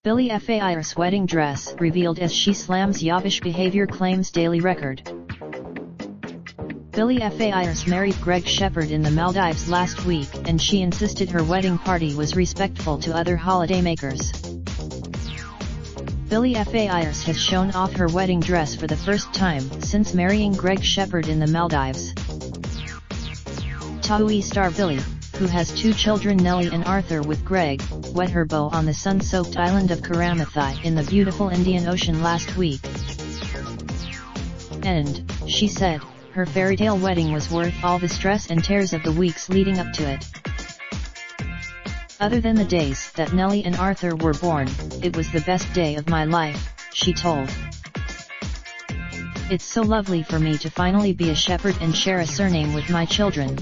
Billie Faiers' wedding dress revealed as she slams yobbish behavior claims daily record. Billie Faiers married Greg Shepherd in the Maldives last week, and she insisted her wedding party was respectful to other holidaymakers. Billie Faiers has shown off her wedding dress for the first time since marrying Greg Shepherd in the Maldives. Taui star Billie, who has two children Nellie and Arthur with Greg, wet her bow on the sun-soaked island of Karamatha'i in the beautiful Indian Ocean last week. And, she said, her fairytale wedding was worth all the stress and tears of the weeks leading up to it. Other than the days that Nellie and Arthur were born, it was the best day of my life, she told. It's so lovely for me to finally be a Shepherd and share a surname with my children.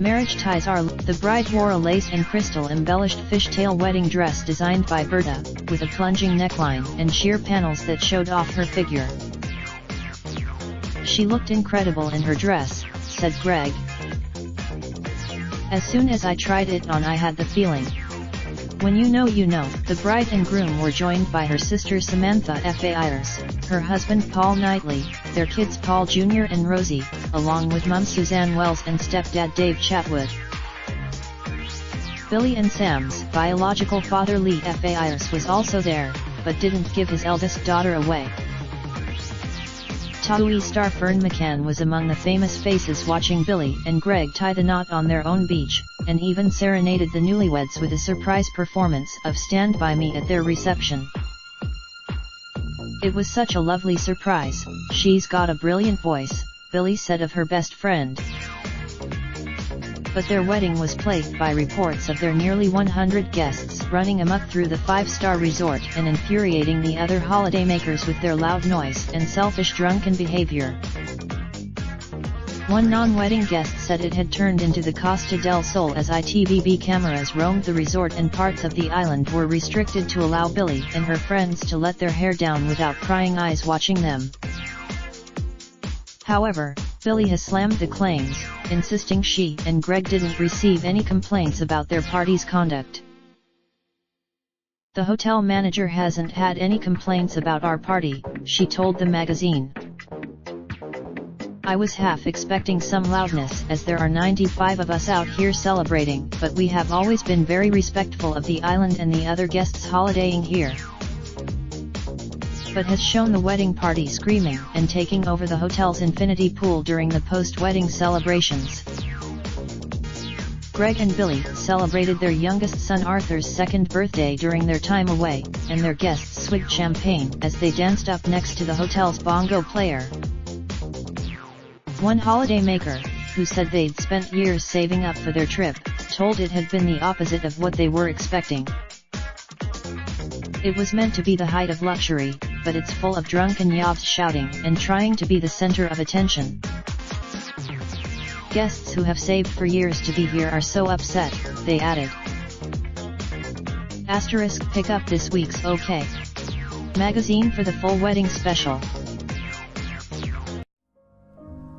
Marriage ties are. The bride wore a lace and crystal-embellished fishtail wedding dress designed by Berta, with a plunging neckline and sheer panels that showed off her figure. She looked incredible in her dress, said Greg. As soon as I tried it on I had the feeling. When you know you know. The bride and groom were joined by her sister Samantha Faiers, her husband Paul Knightley, their kids Paul Jr. and Rosie, along with mum Suzanne Wells and stepdad Dave Chatwood. Billie and Sam's biological father Lee Faiers was also there, but didn't give his eldest daughter away. Taui star Fern McCann was among the famous faces watching Billie and Greg tie the knot on their own beach, and even serenaded the newlyweds with a surprise performance of Stand By Me at their reception. It was such a lovely surprise. She's got a brilliant voice, Billie said of her best friend. But their wedding was plagued by reports of their nearly 100 guests running amok through the five-star resort and infuriating the other holidaymakers with their loud noise and selfish drunken behavior. One non-wedding guest said it had turned into the Costa del Sol as ITVB cameras roamed the resort and parts of the island were restricted to allow Billie and her friends to let their hair down without prying eyes watching them. However, Billie has slammed the claims, insisting she and Greg didn't receive any complaints about their party's conduct. The hotel manager hasn't had any complaints about our party, she told the magazine. I was half expecting some loudness as there are 95 of us out here celebrating, but we have always been very respectful of the island and the other guests holidaying here. But has shown the wedding party screaming and taking over the hotel's infinity pool during the post-wedding celebrations. Greg and Billie celebrated their youngest son Arthur's second birthday during their time away, and their guests swigged champagne as they danced up next to the hotel's bongo player. One holidaymaker, who said they'd spent years saving up for their trip, told it had been the opposite of what they were expecting. It was meant to be the height of luxury, but it's full of drunken yobs shouting and trying to be the center of attention. Guests who have saved for years to be here are so upset, they added. * Pick up this week's OK magazine for the full wedding special.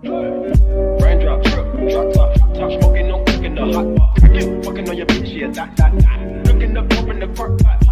Raindrop, truck top smoking, no cooking the hot pot. Fucking on your bitch, yeah, that. Looking up, open the park pot.